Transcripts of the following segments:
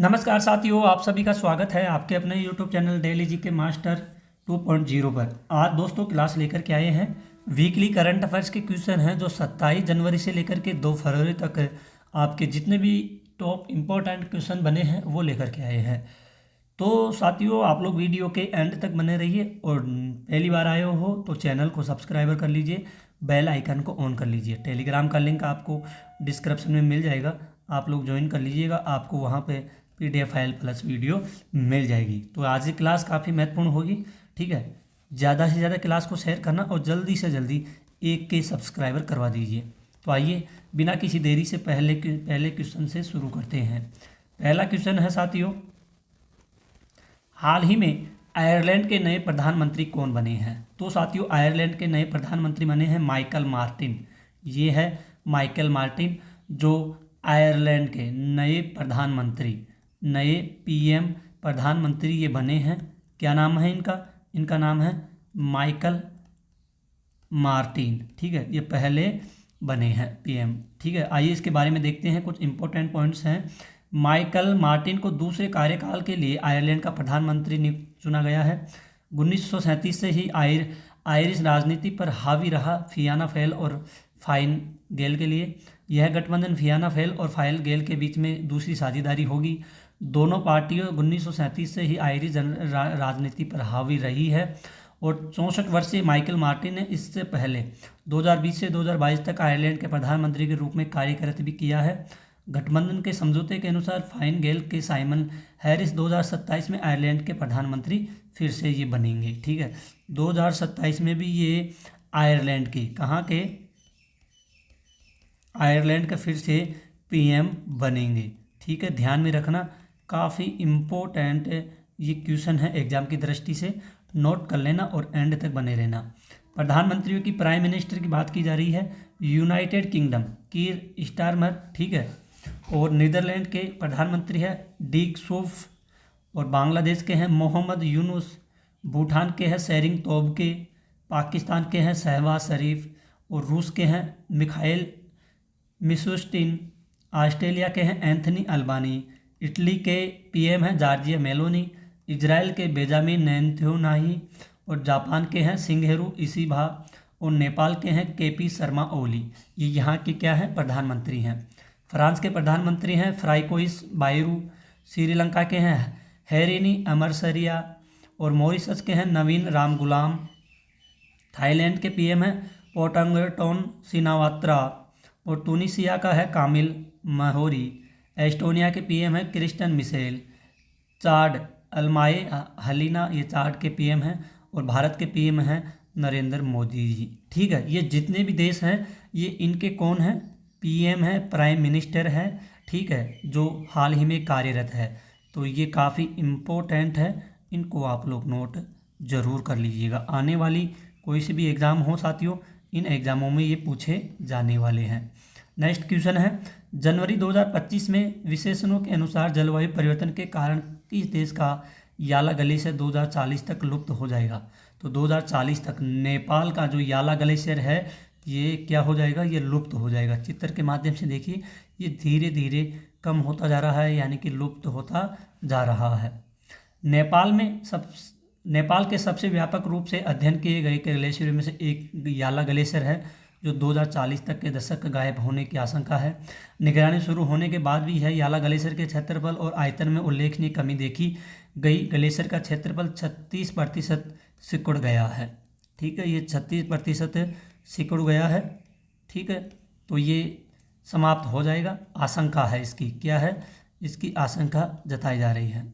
नमस्कार साथियों, आप सभी का स्वागत है आपके अपने YouTube चैनल डेली जी के मास्टर 2.0 पर। आज दोस्तों क्लास लेकर के आए हैं वीकली करंट अफेयर्स के क्वेश्चन हैं जो 27 जनवरी से लेकर के 2 फरवरी तक आपके जितने भी टॉप इम्पोर्टेंट क्वेश्चन बने हैं वो लेकर के आए हैं। तो साथियों, आप लोग वीडियो के एंड तक बने रहिए और पहली बार आए हो तो चैनल को सब्सक्राइबर कर लीजिए, बेल आइकन को ऑन कर लीजिए। टेलीग्राम का लिंक आपको डिस्क्रिप्शन में मिल जाएगा, आप लोग ज्वाइन कर लीजिएगा, आपको वहाँ पे PDF फाइल प्लस वीडियो मिल जाएगी। तो आज की क्लास काफ़ी महत्वपूर्ण होगी, ठीक है। ज़्यादा से ज़्यादा क्लास को शेयर करना और जल्दी से जल्दी 1 के सब्सक्राइबर करवा दीजिए। तो आइए बिना किसी देरी से पहले क्वेश्चन से शुरू करते हैं। पहला क्वेश्चन है साथियों, हाल ही में आयरलैंड के नए प्रधानमंत्री कौन बने हैं? तो साथियों, आयरलैंड के नए प्रधानमंत्री बने हैं माइकल मार्टिन। ये है माइकल मार्टिन जो आयरलैंड के नए PM प्रधानमंत्री ये बने हैं। क्या नाम है इनका? इनका नाम है माइकल मार्टिन, ठीक है। ये पहले बने हैं PM, ठीक है। आइए इसके बारे में देखते हैं, कुछ इंपॉर्टेंट पॉइंट्स हैं। माइकल मार्टिन को दूसरे कार्यकाल के लिए आयरलैंड का प्रधानमंत्री चुना गया है। 1937 से ही आयरिश राजनीति पर हावी रहा फियाना फैल और फाइन गेल के लिए। यह गठबंधन फियाना फैल और फाइल गेल के बीच में दूसरी साझेदारी होगी। दोनों पार्टियों 1937 से ही आयरिश राजनीति पर हावी रही है और 64 वर्षीय माइकल मार्टिन ने इससे पहले 2020 से 2022 तक आयरलैंड के प्रधानमंत्री के रूप में कार्यरत भी किया है। गठबंधन के समझौते के अनुसार फाइन गेल के साइमन हैरिस 2027 में आयरलैंड के प्रधानमंत्री फिर से ये बनेंगे, ठीक है। 2027 में भी ये आयरलैंड के आयरलैंड का फिर से PM बनेंगे, ठीक है। ध्यान में रखना, काफ़ी इम्पोर्टेंट ये क्वेश्चन है एग्जाम की दृष्टि से, नोट कर लेना और एंड तक बने रहना। प्रधानमंत्रियों की प्राइम मिनिस्टर की बात की जा रही है, यूनाइटेड किंगडम कीर स्टारमर, ठीक है। और नीदरलैंड के प्रधानमंत्री है डीक सूफ, और बांग्लादेश के हैं मोहम्मद यूनुस, भूटान के हैं शेरिंग तोब्गे, पाकिस्तान के हैं शहबाज शरीफ, और रूस के हैं मिखाइल मिशुस्टिन, ऑस्ट्रेलिया के हैं एंथनी अल्बानी, इटली के PM हैं जॉर्जिया मेलोनी, इजराइल के बेंजामिन नेतन्याहू, और जापान के हैं शिंगेरू इशिबा, और नेपाल के हैं KP शर्मा ओली। ये यहाँ के क्या हैं? प्रधानमंत्री हैं। फ्रांस के प्रधानमंत्री हैं फ्राइकोइस बायरू, श्रीलंका के हैं हेरिनी अमरसरिया, और मॉरिशस के हैं नवीन रामगुलाम, थाईलैंड के PM हैं पोटंगटोन सिनावात्रा, और टूनिसिया का है कामिल महौरी, एस्टोनिया के PM हैं क्रिस्टन मिशेल, चाड अलमाए हलीना, ये चाड के PM हैं, और भारत के PM हैं नरेंद्र मोदी जी, ठीक है। ये जितने भी देश हैं ये इनके कौन हैं? PM है, प्राइम मिनिस्टर है, ठीक है, जो हाल ही में कार्यरत है। तो ये काफ़ी इम्पोर्टेंट है, इनको आप लोग नोट जरूर कर लीजिएगा। आने वाली कोई से भी एग्ज़ाम हो साथियों, इन एग्ज़ामों में ये पूछे जाने वाले हैं। नेक्स्ट क्वेश्चन है, जनवरी 2025 में विशेषज्ञों के अनुसार जलवायु परिवर्तन के कारण किस देश का याला ग्लेशियर 2040 तक लुप्त हो जाएगा? तो 2040 तक नेपाल का जो याला ग्लेशियर है ये क्या हो जाएगा? ये लुप्त हो जाएगा। चित्र के माध्यम से देखिए, ये धीरे धीरे कम होता जा रहा है, यानी कि लुप्त होता जा रहा है। नेपाल के सबसे व्यापक रूप से अध्ययन किए गए ग्लेशियरों में से एक याला ग्लेशियर है जो 2040 तक के दशक गायब होने की आशंका है। निगरानी शुरू होने के बाद भी है याला ग्लेशियर के क्षेत्रफल और आयतन में उल्लेखनीय कमी देखी गई। ग्लेशियर का क्षेत्रफल 36% सिकुड़ गया है, ठीक है। ये 36% सिकुड़ गया है, ठीक है। तो ये समाप्त हो जाएगा, आशंका है इसकी। क्या है? इसकी आशंका जताई जा रही है।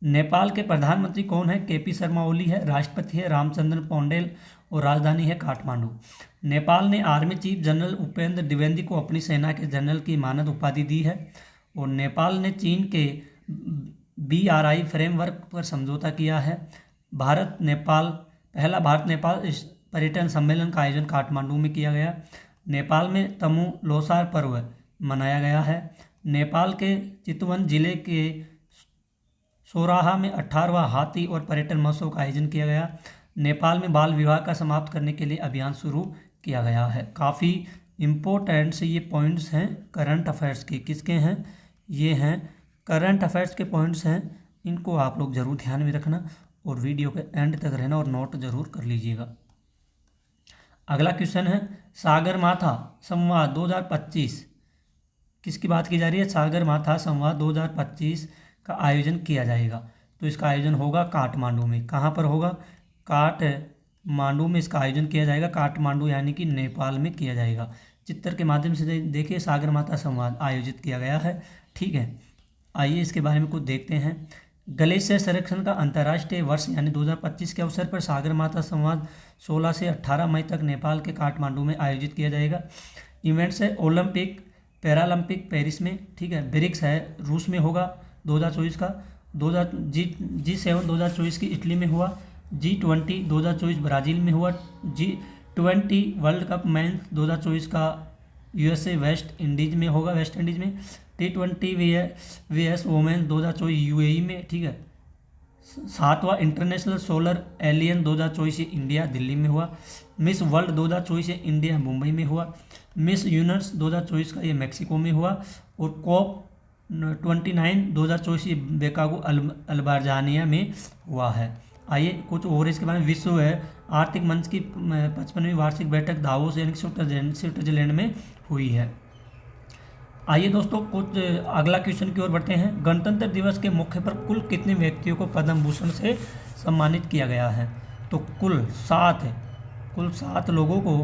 नेपाल के प्रधानमंत्री कौन है? KP शर्मा ओली है। राष्ट्रपति है रामचंद्र पौडेल, और राजधानी है काठमांडू। नेपाल ने army chief general Upendra Dwivedi को अपनी सेना के जनरल की मानद उपाधि दी है। और नेपाल ने चीन के BRI फ्रेमवर्क पर समझौता किया है। पहला भारत नेपाल पर्यटन सम्मेलन का आयोजन काठमांडू में किया गया। नेपाल में तमु लोसार पर्व मनाया गया है। नेपाल के चितवन जिले के सोराहा में 18वां हाथी और पर्यटन महोत्सव का आयोजन किया गया। नेपाल में बाल विवाह का समाप्त करने के लिए अभियान शुरू किया गया है। काफ़ी इम्पोर्टेंट से ये पॉइंट्स हैं करंट अफेयर्स के। किसके हैं? ये हैं करंट अफेयर्स के पॉइंट्स हैं, इनको आप लोग ज़रूर ध्यान में रखना और वीडियो के एंड तक रहना और नोट ज़रूर कर लीजिएगा। अगला क्वेश्चन है सागरमाथा संवाद 2025 किसकी बात की जा रही है? सागरमाथा संवाद 2025 का आयोजन किया जाएगा। तो इसका आयोजन होगा काठमांडू में। कहाँ पर होगा? काठमांडू में इसका आयोजन किया जाएगा। काठमांडू यानी कि नेपाल में किया जाएगा। चित्र के माध्यम से देखिए सागरमाथा संवाद आयोजित किया गया है। ठीक है, आइए इसके बारे में कुछ देखते हैं। ग्लेशियर संरक्षण का अंतर्राष्ट्रीय वर्ष यानी 2025 के अवसर पर सागरमाथा संवाद 16 से 18 मई तक नेपाल के काठमांडू में आयोजित किया जाएगा। इवेंट्स है ओलंपिक पैरालंपिक पेरिस में। ठीक है, ब्रिक्स है रूस में होगा 2024 का। G7 2024 की इटली में हुआ। G20 2024 ब्राज़ील में हुआ। G20 वर्ल्ड कप मेंस 2024 का USA वेस्ट इंडीज में होगा, वेस्ट इंडीज में। T20 VS वोमेन 2024 UAE में। ठीक है, 7वां international solar alliance 2024 India Delhi में हुआ। मिस वर्ल्ड 2024 इंडिया मुंबई में हुआ। मिस यूनिवर्स 2024 का ये मैक्सिको में हुआ। और COP 29 2024 बेकागो अल्बार्जानिया में हुआ है। आइए कुछ और इसके बारे में। विश्व है आर्थिक मंच की 55वीं वार्षिक बैठक दावोस यानी स्विट्जरलैंड में हुई है। आइए दोस्तों कुछ अगला क्वेश्चन की ओर बढ़ते हैं। गणतंत्र दिवस के मौके पर कुल कितने व्यक्तियों को पद्म भूषण से सम्मानित किया गया है? तो कुल 7 लोगों को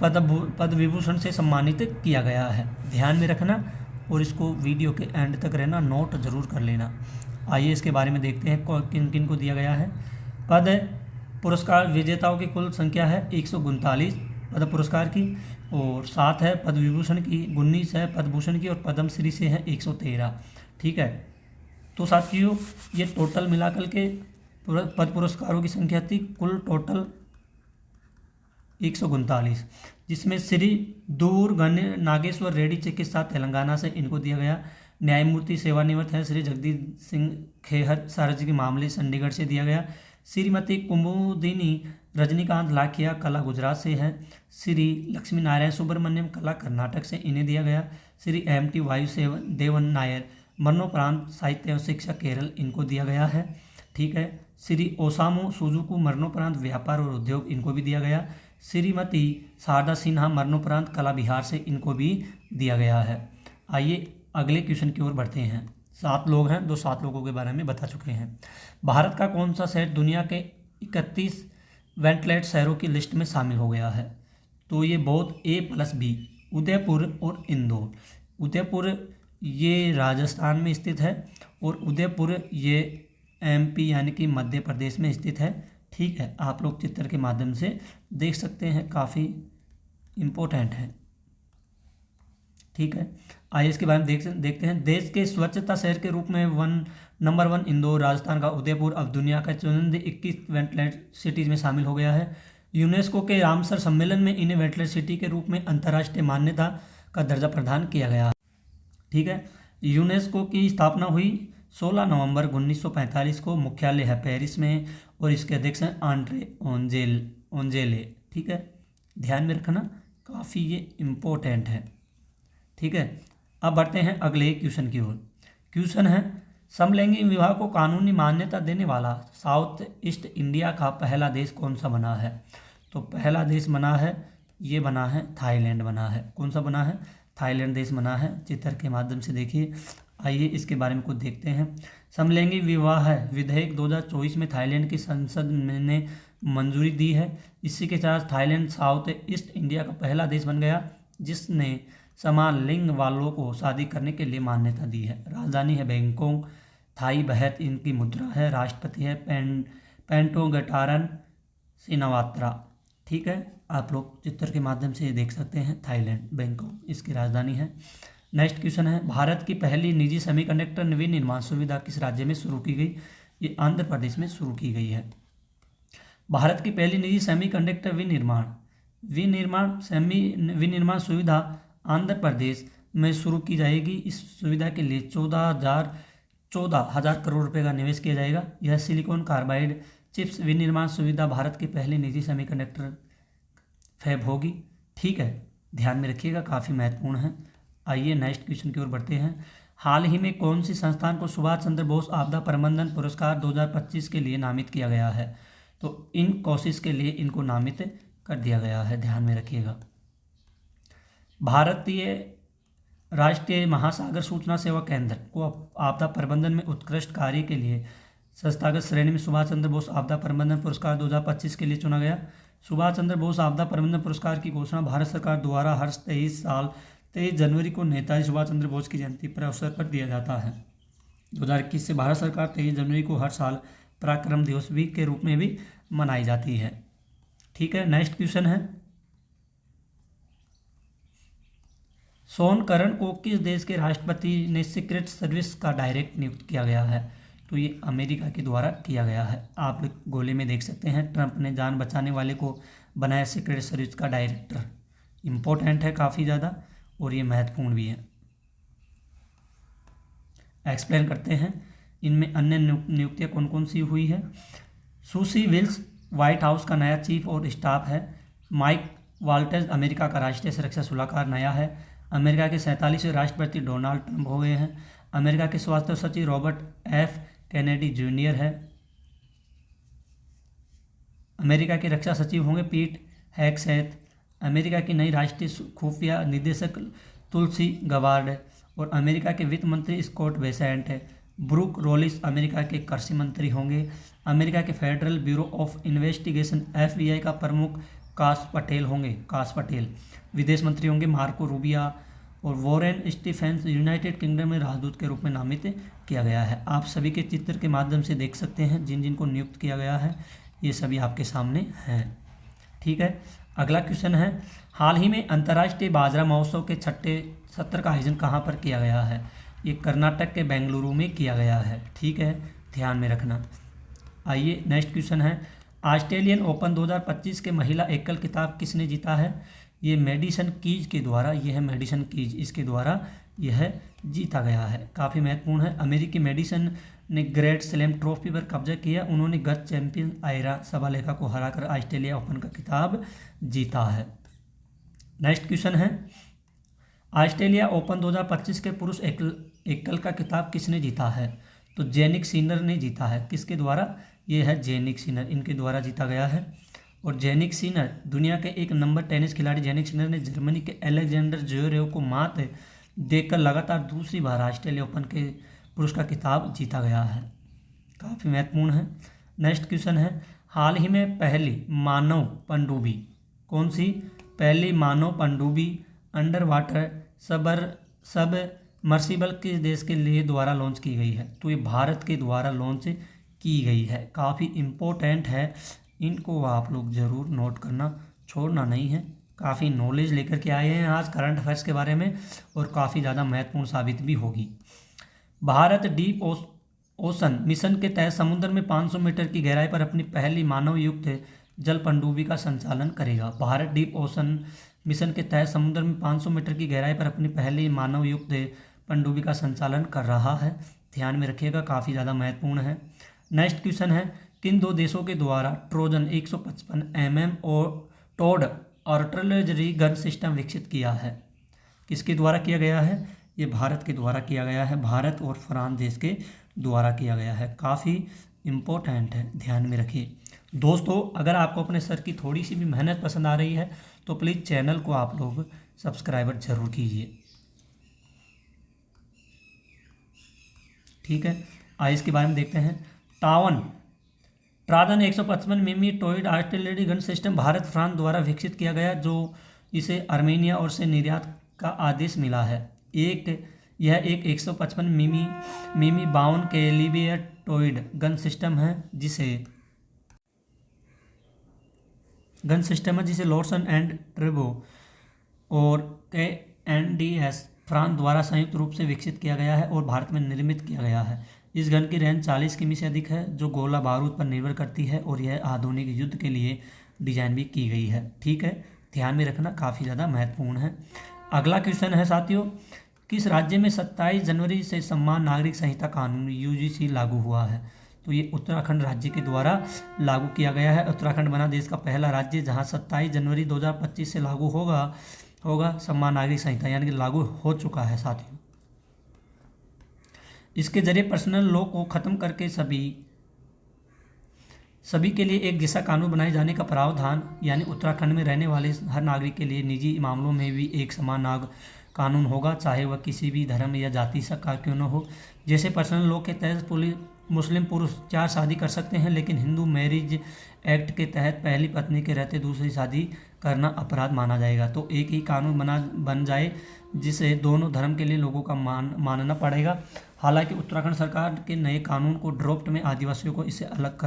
पद्म विभूषण से सम्मानित किया गया है। ध्यान में रखना और इसको वीडियो के एंड तक रहना, नोट जरूर कर लेना। आइए इसके बारे में देखते हैं किन किन को दिया गया है। पद्म पुरस्कार विजेताओं की कुल संख्या है 139 पद्म पुरस्कार की, और 7 है पद्म विभूषण की, 19 है पद्म भूषण की, और पद्मश्री से है 113। ठीक है, तो साथियों ये टोटल मिलाकर के पद्म पुरस्कारों की संख्या थी कुल टोटल 139, जिसमें श्री दूर नागेश्वर रेड्डी चिकित्सा तेलंगाना से इनको दिया गया। न्यायमूर्ति सेवानिवृत्त है श्री जगदीश सिंह खेहर सार्वजनिक मामले चंडीगढ़ से दिया गया। श्रीमती कुमुदिनी रजनीकांत लाखिया कला गुजरात से है। श्री लक्ष्मी नारायण सुब्रमण्यम कला कर्नाटक से इन्हें दिया गया। श्री MT वायुसेवन देवन नायर मरणोपरांत साहित्य एवं शिक्षा केरल इनको दिया गया है। ठीक है, श्री ओसामू सुजुकू मरणोपरांत व्यापार और उद्योग इनको भी दिया गया। श्रीमती शारदा सिन्हा मरणोपरांत कला बिहार से इनको भी दिया गया है। आइए अगले क्वेश्चन की ओर बढ़ते हैं। 7 लोग हैं, 7 लोगों के बारे में बता चुके हैं। भारत का कौन सा शहर दुनिया के 31 वेंटिलेटेड शहरों की लिस्ट में शामिल हो गया है? तो ये बहुत A+B उदयपुर और इंदौर। उदयपुर ये राजस्थान में स्थित है और उदयपुर ये MP यानी कि मध्य प्रदेश में स्थित है। ठीक है, आप लोग चित्र के माध्यम से देख सकते हैं, काफ़ी इम्पोर्टेंट है। ठीक है, आइए इसके बारे में देखते हैं। देश के स्वच्छता शहर के रूप में नंबर 1 इंदौर, राजस्थान का उदयपुर अब दुनिया का चुनिंदा 21 वेंटिलेटेड सिटीज़ में शामिल हो गया है। यूनेस्को के रामसर सम्मेलन में इन्हें वेंटिलेटेड सिटी के रूप में अंतर्राष्ट्रीय मान्यता का दर्जा प्रदान किया गया। ठीक है, यूनेस्को की स्थापना हुई 16 नवंबर 1945 को। मुख्यालय है पेरिस में और इसके अध्यक्ष हैं आंड्रे ओंजेले। ठीक है, ध्यान में रखना, काफ़ी ये इम्पोर्टेंट है। ठीक है, अब बढ़ते हैं अगले क्वेश्चन की ओर। क्वेश्चन है समलैंगिक विवाह को कानूनी मान्यता देने वाला साउथ ईस्ट इंडिया का पहला देश कौन सा बना है? तो पहला देश बना है, ये बना है थाईलैंड बना है। कौन सा बना है? थाईलैंड देश बना है। चित्र के माध्यम से देखिए। आइए इसके बारे में कुछ देखते हैं। समलैंगिक विवाह विधेयक 2024 में थाईलैंड की संसद ने मंजूरी दी है। इसी के साथ थाईलैंड साउथ ईस्ट इंडिया का पहला देश बन गया जिसने समान लिंग वालों को शादी करने के लिए मान्यता दी है। राजधानी है बैंकॉक। थाई बहत इनकी मुद्रा है। राष्ट्रपति है पेंटोगटारन सिनावात्रा। ठीक है, आप लोग चित्र के माध्यम से देख सकते हैं। थाईलैंड बैंकॉक इसकी राजधानी है। नेक्स्ट क्वेश्चन है भारत की पहली निजी सेमीकंडक्टर विनिर्माण सुविधा किस राज्य में शुरू की गई? ये आंध्र प्रदेश में शुरू की गई है। भारत की पहली निजी सेमीकंडक्टर विनिर्माण सुविधा आंध्र प्रदेश में शुरू की जाएगी। इस सुविधा के लिए 14,000 करोड़ रुपए का निवेश किया जाएगा। यह सिलिकॉन कार्बाइड चिप्स विनिर्माण सुविधा भारत की पहली निजी सेमीकंडक्टर फैब होगी। ठीक है, ध्यान में रखिएगा, काफ़ी महत्वपूर्ण है। आइए नेक्स्ट क्वेश्चन की ओर बढ़ते हैं। हाल ही में कौन सी संस्थान को सुभाष चंद्र बोस आपदा प्रबंधन पुरस्कार 2025 के लिए नामित किया गया है? तो इन कोशिश के लिए इनको नामित कर दिया गया है, ध्यान में रखिएगा। भारतीय राष्ट्रीय महासागर सूचना सेवा केंद्र को आपदा प्रबंधन में उत्कृष्ट कार्य के लिए संस्थागत श्रेणी में सुभाष चंद्र बोस आपदा प्रबंधन पुरस्कार 2025 के लिए चुना गया। सुभाष चंद्र बोस आपदा प्रबंधन पुरस्कार की घोषणा भारत सरकार द्वारा हर 23 जनवरी को नेताजी सुभाष चंद्र बोस की जयंती पर अवसर पर दिया जाता है। 2021 से भारत सरकार 23 जनवरी को हर साल पराक्रम दिवस भी के रूप में भी मनाई जाती है। ठीक है, नेक्स्ट क्वेश्चन है, शॉन करन को किस देश के राष्ट्रपति ने सीक्रेट सर्विस का डायरेक्टर नियुक्त किया गया है? तो ये अमेरिका के द्वारा किया गया है। आप गोले में देख सकते हैं, ट्रंप ने जान बचाने वाले को बनाया सीक्रेट सर्विस का डायरेक्टर। इम्पोर्टेंट है काफ़ी ज़्यादा और ये महत्वपूर्ण भी है। एक्सप्लेन करते हैं, इनमें अन्य नियुक्तियाँ कौन कौन सी हुई है। सुसी विल्स व्हाइट हाउस का नया चीफ और स्टाफ है। माइक वाल्टज अमेरिका का राष्ट्रीय सुरक्षा सलाहकार नया है। अमेरिका के 47वें राष्ट्रपति डोनाल्ड ट्रंप हो गए हैं। अमेरिका के स्वास्थ्य सचिव रॉबर्ट एफ कैनेडी जूनियर है। अमेरिका के रक्षा सचिव होंगे पीट हेगसेथ। अमेरिका की नई राष्ट्रीय खुफिया निदेशक तुलसी गबार्ड है। और अमेरिका के वित्त मंत्री स्कॉट बेसेंट है। ब्रूक रोलिस अमेरिका के कृषि मंत्री होंगे। अमेरिका के federal bureau of investigation FBI का प्रमुख काश पटेल होंगे, काश पटेल। विदेश मंत्री होंगे मार्को रूबिया। और वॉरेन स्टीफेंस यूनाइटेड किंगडम में राजदूत के रूप में नामित किया गया है। आप सभी के चित्र के माध्यम से देख सकते हैं जिन जिन को नियुक्त किया गया है, ये सभी आपके सामने हैं। ठीक है, अगला क्वेश्चन है, हाल ही में अंतर्राष्ट्रीय बाजरा महोत्सव के छठे सत्र का आयोजन कहाँ पर किया गया है? ये कर्नाटक के बेंगलुरु में किया गया है। ठीक है, ध्यान में रखना। आइए नेक्स्ट क्वेश्चन है, ऑस्ट्रेलियन ओपन 2025 के महिला एकल खिताब किसने जीता है? ये मेडिसन कीज के द्वारा, यह है मेडिसन कीज, इसके द्वारा यह जीता गया है। काफ़ी महत्वपूर्ण है। अमेरिकी मेडिसन ने ग्रैंड स्लैम ट्रॉफी पर कब्जा किया। उन्होंने गत चैंपियन आयरा सबालेका को हराकर ऑस्ट्रेलिया ओपन का खिताब जीता है। नेक्स्ट क्वेश्चन है, ऑस्ट्रेलिया ओपन 2025 के पुरुष एकल का खिताब किसने जीता है? तो जेनिक सिनर ने जीता है। किसके द्वारा? ये है जेनिक सिनर, इनके द्वारा जीता गया है। और जेनिक सिनर दुनिया के एक नंबर टेनिस खिलाड़ी जेनिक सिनर ने जर्मनी के अलेक्जेंडर ज्वेरेव को मात देकर लगातार दूसरी बार ऑस्ट्रेलिया ओपन के पुरुष का खिताब जीता गया है। काफ़ी महत्वपूर्ण है। नेक्स्ट क्वेश्चन है, हाल ही में पहली मानव पनडुब्बी, कौन सी? पहली मानव पनडुब्बी अंडर वाटर सबमर्सिबल किस देश के लिए द्वारा लॉन्च की गई है? तो ये भारत के द्वारा लॉन्च की गई है। काफ़ी इम्पोर्टेंट है, इनको आप लोग ज़रूर नोट करना, छोड़ना नहीं है। काफ़ी नॉलेज लेकर के आए हैं आज करंट अफेयर्स के बारे में और काफ़ी ज़्यादा महत्वपूर्ण साबित भी होगी। भारत डीप ओशन मिशन के तहत समुद्र में 500 मीटर की गहराई पर अपनी पहली मानव युक्त जल पनडुब्बी का संचालन करेगा। भारत डीप ओशन मिशन के तहत समुद्र में 500 मीटर की गहराई पर अपनी पहली मानव युक्त पनडुब्बी का संचालन कर रहा है। ध्यान में रखिएगा, काफ़ी ज़्यादा महत्वपूर्ण है। नेक्स्ट क्वेश्चन है, किन दो देशों के द्वारा ट्रोजन 155 mm और टोड आर्टिलरी गन सिस्टम विकसित किया है? किसके द्वारा किया गया है? ये भारत के द्वारा किया गया है। भारत और फ्रांस देश के द्वारा किया गया है। काफ़ी इम्पोर्टेंट है, ध्यान में रखिए। दोस्तों, अगर आपको अपने सर की थोड़ी सी भी मेहनत पसंद आ रही है तो प्लीज़ चैनल को आप लोग सब्सक्राइबर जरूर कीजिए। ठीक है, आइए इसके बारे में देखते हैं। ट्राजन 155 मिमी towed artillery gun system Bharat France द्वारा विकसित किया गया, जो इसे आर्मेनिया और से निर्यात का आदेश मिला है। यह एक 155 मिमी 52 कैलिबर टॉयड गन सिस्टम है जिसे लॉर्सन एंड ट्रेबो और KNDS फ्रांस द्वारा संयुक्त रूप से विकसित किया गया है और भारत में निर्मित किया गया है। इस गन की रेंज 40 किमी से अधिक है, जो गोला बारूद पर निर्भर करती है और यह आधुनिक युद्ध के लिए डिजाइन भी की गई है। ठीक है, ध्यान में रखना, काफ़ी ज़्यादा महत्वपूर्ण है। अगला क्वेश्चन है साथियों, किस राज्य में 27 जनवरी से समान नागरिक संहिता कानून UGC लागू हुआ है? तो ये उत्तराखंड राज्य के द्वारा लागू किया गया है। उत्तराखंड बना देश का पहला राज्य जहां 27 जनवरी 2025 से लागू होगा समान नागरिक संहिता, यानी कि लागू हो चुका है साथियों। इसके जरिए पर्सनल लॉ को ख़त्म करके सभी के लिए एक जैसा कानून बनाए जाने का प्रावधान, यानी उत्तराखंड में रहने वाले हर नागरिक के लिए निजी मामलों में भी एक समान कानून होगा, चाहे वह किसी भी धर्म या जाति का क्यों न हो। जैसे पर्सनल लॉ के तहत मुस्लिम पुरुष 4 शादी कर सकते हैं, लेकिन हिंदू मैरिज एक्ट के तहत पहली पत्नी के रहते दूसरी शादी करना अपराध माना जाएगा। तो एक ही कानून बन जाए जिसे दोनों धर्म के लिए लोगों का मानना पड़ेगा। हालांकि उत्तराखंड सरकार के नए कानून को ड्राफ्ट में आदिवासियों को इससे अलग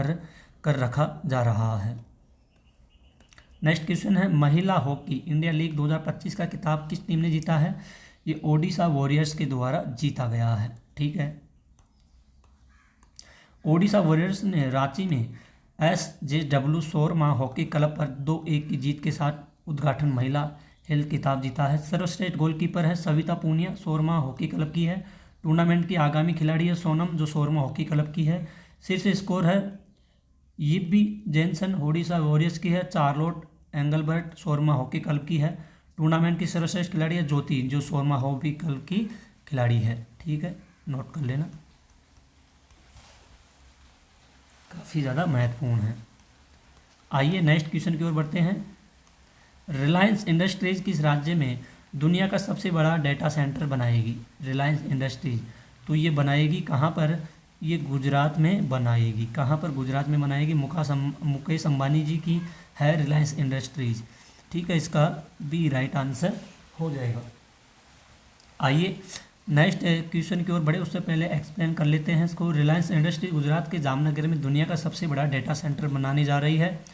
कर रखा जा रहा है। नेक्स्ट क्वेश्चन है, महिला हॉकी इंडिया लीग 2025 का खिताब किस टीम ने जीता है? ये ओडिशा वॉरियर्स के द्वारा जीता गया है। ठीक है, ओडिशा वॉरियर्स ने रांची में SJW सोरमा हॉकी क्लब पर 2-1 की जीत के साथ उद्घाटन महिला हेल्थ खिताब जीता है। सर्वश्रेष्ठ गोलकीपर है सविता पूनिया, सोरमा हॉकी क्लब की है। टूर्नामेंट की आगामी खिलाड़ी है सोनम, जो सोरमा हॉकी क्लब की है। शीर्ष स्कोर है यिब्बी जेनसन, ओडिशा वॉरियर्स की है। Charlotte Engelbart, Soorma hockey club की है। टूर्नामेंट की सर्वश्रेष्ठ खिलाड़ी है ज्योति, जो सोरमा हॉकी क्लब की खिलाड़ी है। ठीक है, नोट कर लेना, काफ़ी ज़्यादा महत्वपूर्ण है। आइए नेक्स्ट क्वेश्चन की ओर बढ़ते हैं। रिलायंस इंडस्ट्रीज किस राज्य में दुनिया का सबसे बड़ा डेटा सेंटर बनाएगी? रिलायंस इंडस्ट्रीज, तो ये बनाएगी कहाँ पर? ये गुजरात में बनाएगी। कहाँ पर? गुजरात में बनाएगी। मुकेश अंबानी जी की है रिलायंस इंडस्ट्रीज। ठीक है, इसका भी राइट आंसर हो जाएगा। आइए नेक्स्ट क्वेश्चन की ओर बढ़े, उससे पहले एक्सप्लेन कर लेते हैं इसको। रिलायंस इंडस्ट्रीज गुजरात के जामनगर में दुनिया का सबसे बड़ा डेटा सेंटर बनाने जा रही है।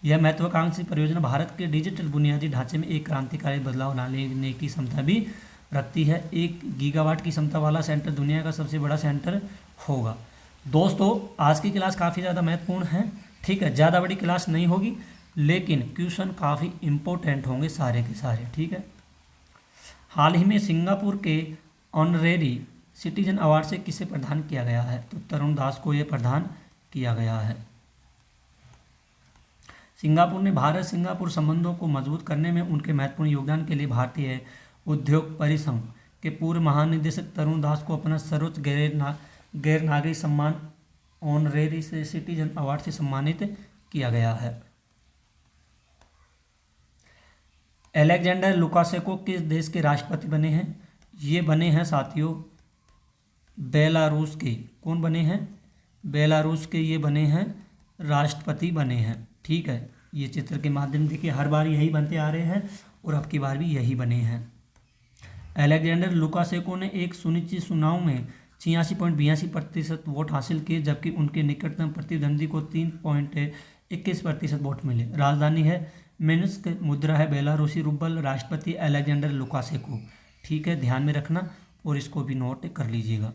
यह महत्वाकांक्षी परियोजना भारत के डिजिटल बुनियादी ढांचे में एक क्रांतिकारी बदलाव लाने की क्षमता भी रखती है। 1 गीगावाट की क्षमता वाला सेंटर दुनिया का सबसे बड़ा सेंटर होगा। दोस्तों, आज की क्लास काफ़ी ज़्यादा महत्वपूर्ण है। ठीक है, ज़्यादा बड़ी क्लास नहीं होगी, लेकिन क्वेश्चन काफ़ी इम्पोर्टेंट होंगे सारे के सारे। ठीक है, हाल ही में सिंगापुर के ऑनरेरी सिटीजन अवार्ड से किसे प्रदान किया गया है? तो तरुण दास को यह प्रदान किया गया है। सिंगापुर ने भारत सिंगापुर संबंधों को मजबूत करने में उनके महत्वपूर्ण योगदान के लिए भारतीय उद्योग परिसंघ के पूर्व महानिदेशक तरुण दास को अपना सर्वोच्च गैर नागरिक सम्मान ऑनरेरी से सिटीजन अवार्ड से सम्मानित किया गया है। अलेक्जेंडर लुकाशेंको किस देश के राष्ट्रपति बने हैं? ये बने हैं साथियों बेलारूस के। कौन बने हैं? बेलारूस के ये बने हैं राष्ट्रपति बने हैं। ठीक है, ये चित्र के माध्यम देखिए, हर बार यही बनते आ रहे हैं और अब की बार भी यही बने हैं। अलेक्जेंडर लुकाशेंको ने एक सुनिश्चित चुनाव में 86.82% वोट हासिल किए, जबकि उनके निकटतम प्रतिद्वंदी को 3.21% वोट मिले। राजधानी है मिन्स्क, मुद्रा है बेलारूसी रूबल। राष्ट्रपति अलेक्जेंडर लुकाशेंको। ठीक है, ध्यान में रखना और इसको भी नोट कर लीजिएगा।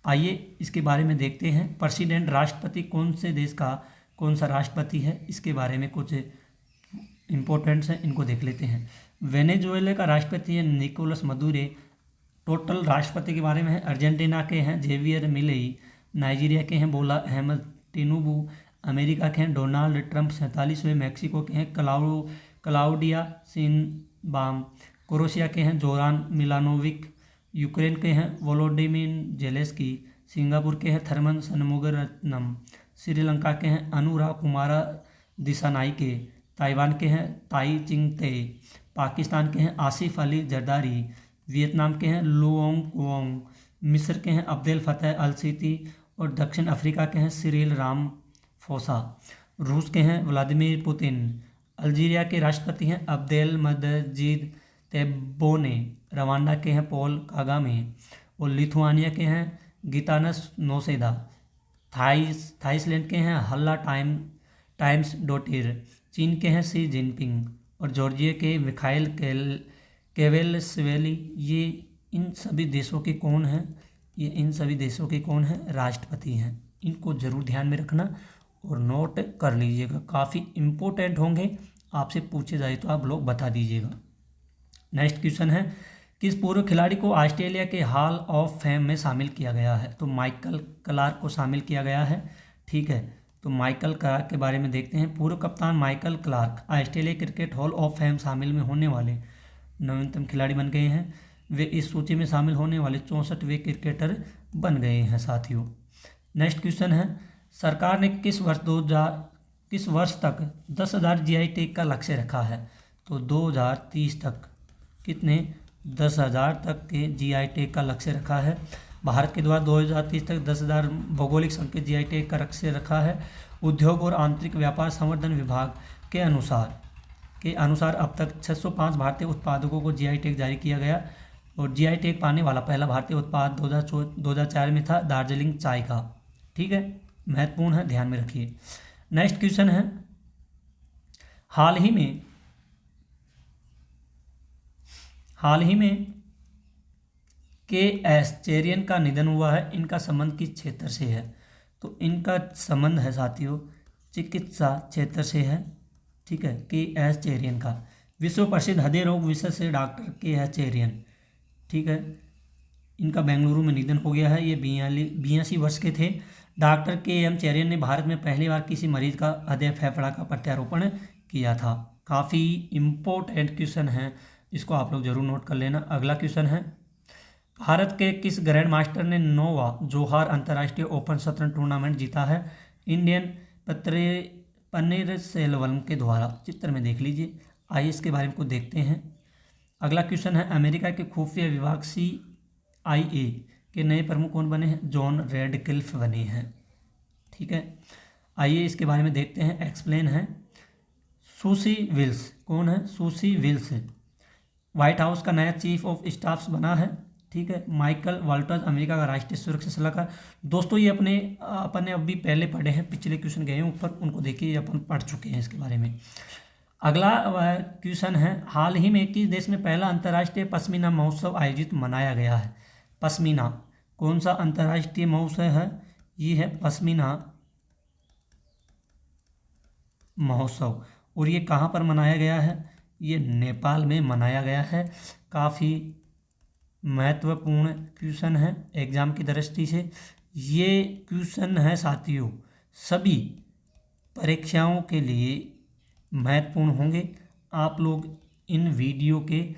आइए इसके बारे में देखते हैं। प्रेसिडेंट राष्ट्रपति कौन से देश का कौन सा राष्ट्रपति है, इसके बारे में कुछ इम्पोर्टेंट्स हैं, इनको देख लेते हैं। वेनेजुएला का राष्ट्रपति है निकोलस मदुरो। टोटल राष्ट्रपति के बारे में है, अर्जेंटीना के हैं जेवियर मिलेई, नाइजीरिया के हैं बोला अहमद टिनुबू, अमेरिका के हैं डोनाल्ड ट्रंप 47वें, मैक्सिको के हैं क्लाउडिया शिनबाम, क्रोएशिया के हैं जोरान मिलानोविक, यूक्रेन के हैं वोलोडिमिर जेलेंस्की, सिंगापुर के हैं थर्मन शनमुगारत्नम, श्रीलंका के हैं अनुराग कुमारा दिसानाइके, ताइवान के हैं ताई चिंगते, पाकिस्तान के हैं आसिफ अली जरदारी, वियतनाम के हैं लुओंग कुओंग, मिस्र के हैं अब्देल फतेह अल सीसी और दक्षिण अफ्रीका के हैं सिरिल रामाफोसा, रूस के हैं व्लादिमीर पुतिन, अल्जीरिया के राष्ट्रपति हैं अब्देल मजीद तेब्बोने, रवांडा के हैं पॉल कागामे और लिथुआनिया के हैं गितानस नौसेदा, थाईलैंड के हैं हल्ला टाइम्स डोटिर, चीन के हैं शी जिनपिंग और जॉर्जिया के मिखाइल केवेलसवेली। ये इन सभी देशों के कौन हैं? ये इन सभी देशों के कौन हैं? राष्ट्रपति हैं। इनको जरूर ध्यान में रखना और नोट कर लीजिएगा, काफ़ी इम्पोर्टेंट होंगे, आपसे पूछे जाए तो आप लोग बता दीजिएगा। नेक्स्ट क्वेश्चन है, किस पूर्व खिलाड़ी को ऑस्ट्रेलिया के हॉल ऑफ फेम में शामिल किया गया है? तो माइकल क्लार्क को शामिल किया गया है। ठीक है, तो माइकल क्लार्क के बारे में देखते हैं। पूर्व कप्तान Michael Clarke Australia cricket hall of fame शामिल में होने वाले नवीनतम खिलाड़ी बन गए हैं। वे इस सूची में शामिल होने वाले 64वें क्रिकेटर बन गए हैं साथियों। नेक्स्ट क्वेश्चन है, सरकार ने किस वर्ष तक 10,000 जीआई टैग का लक्ष्य रखा है? तो 2030 तक कितने 10,000 तक के जीआई टैग का लक्ष्य रखा है। भारत के द्वारा 2030 तक 10,000 भौगोलिक संकेत जीआई टैग का लक्ष्य रखा है। उद्योग और आंतरिक व्यापार संवर्धन विभाग के अनुसार अब तक 605 भारतीय उत्पादकों को जीआई टैग जारी किया गया और जीआई टैग पाने वाला पहला भारतीय उत्पाद 2004 में था दार्जिलिंग चाय का। ठीक है, महत्वपूर्ण है, ध्यान में रखिए। नेक्स्ट क्वेश्चन है, हाल ही में के.एस. चेरियन का निधन हुआ है। इनका संबंध किस क्षेत्र से है? तो इनका संबंध है साथियों चिकित्सा क्षेत्र से है। ठीक है, के.एस. चेरियन का। विश्व प्रसिद्ध हृदय रोग विशेषज्ञ डॉक्टर के.एस. चेरियन। ठीक है, इनका बेंगलुरु में निधन हो गया है। ये 82 वर्ष के थे। Doctor KM. चेरियन ने भारत में पहली बार किसी मरीज का हृदय फेफड़ा का प्रत्यारोपण किया था। काफ़ी इम्पोर्टेंट क्वेश्चन है, इसको आप लोग जरूर नोट कर लेना। अगला क्वेश्चन है, भारत के किस ग्रैंड मास्टर ने 9वां जोहार अंतर्राष्ट्रीय ओपन शतरंज टूर्नामेंट जीता है? इंडियन पन्नीरसेल्वम के द्वारा। चित्र में देख लीजिए। आइए इसके बारे में कुछ देखते हैं। अगला क्वेश्चन है, अमेरिका के खुफिया विभाग CIA के नए प्रमुख कौन बने हैं? जॉन रेडक्लिफ बने हैं। ठीक है, आइए इसके बारे में देखते हैं। एक्सप्लेन है, सूसी विल्स कौन है? सूसी विल्स व्हाइट हाउस का नया चीफ ऑफ स्टाफ बना है। ठीक है, माइकल वाल्टर्स अमेरिका का राष्ट्रीय सुरक्षा सलाहकार। दोस्तों ये अपन ने अभी पहले पढ़े हैं, पिछले क्वेश्चन गए हैं ऊपर, उनको देखिए, ये अपन पढ़ चुके हैं इसके बारे में। अगला क्वेश्चन है, हाल ही में किस देश में पहला अंतर्राष्ट्रीय पश्मीना महोत्सव आयोजित मनाया गया है? पश्मीना कौन सा अंतर्राष्ट्रीय महोत्सव है? ये है पश्मीना महोत्सव। और ये कहाँ पर मनाया गया है? ये नेपाल में मनाया गया है। काफ़ी महत्वपूर्ण क्वेश्चन है एग्जाम की दृष्टि से। ये क्वेश्चन है साथियों सभी परीक्षाओं के लिए महत्वपूर्ण होंगे। आप लोग इन वीडियो के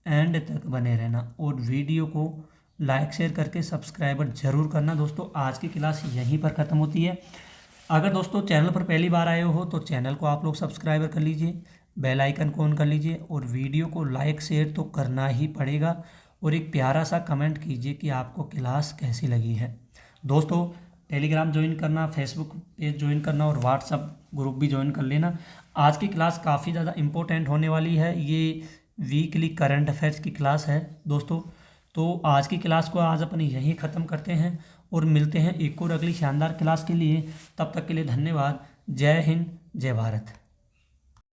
एंड तक बने रहना और वीडियो को लाइक शेयर करके सब्सक्राइबर जरूर करना। दोस्तों आज की क्लास यहीं पर ख़त्म होती है। अगर दोस्तों चैनल पर पहली बार आए हो तो चैनल को आप लोग सब्सक्राइबर कर लीजिए, बेल आइकन को ऑन कर लीजिए और वीडियो को लाइक शेयर तो करना ही पड़ेगा और एक प्यारा सा कमेंट कीजिए कि आपको क्लास कैसी लगी है। दोस्तों टेलीग्राम ज्वाइन करना, फेसबुक पेज ज्वाइन करना और व्हाट्सअप ग्रुप भी ज्वाइन कर लेना। आज की क्लास काफ़ी ज़्यादा इम्पोर्टेंट होने वाली है। ये वीकली करंट अफेयर्स की क्लास है दोस्तों। तो आज की क्लास को आज अपन यहीं ख़त्म करते हैं और मिलते हैं एक और अगली शानदार क्लास के लिए। तब तक के लिए धन्यवाद। जय हिंद, जय भारत।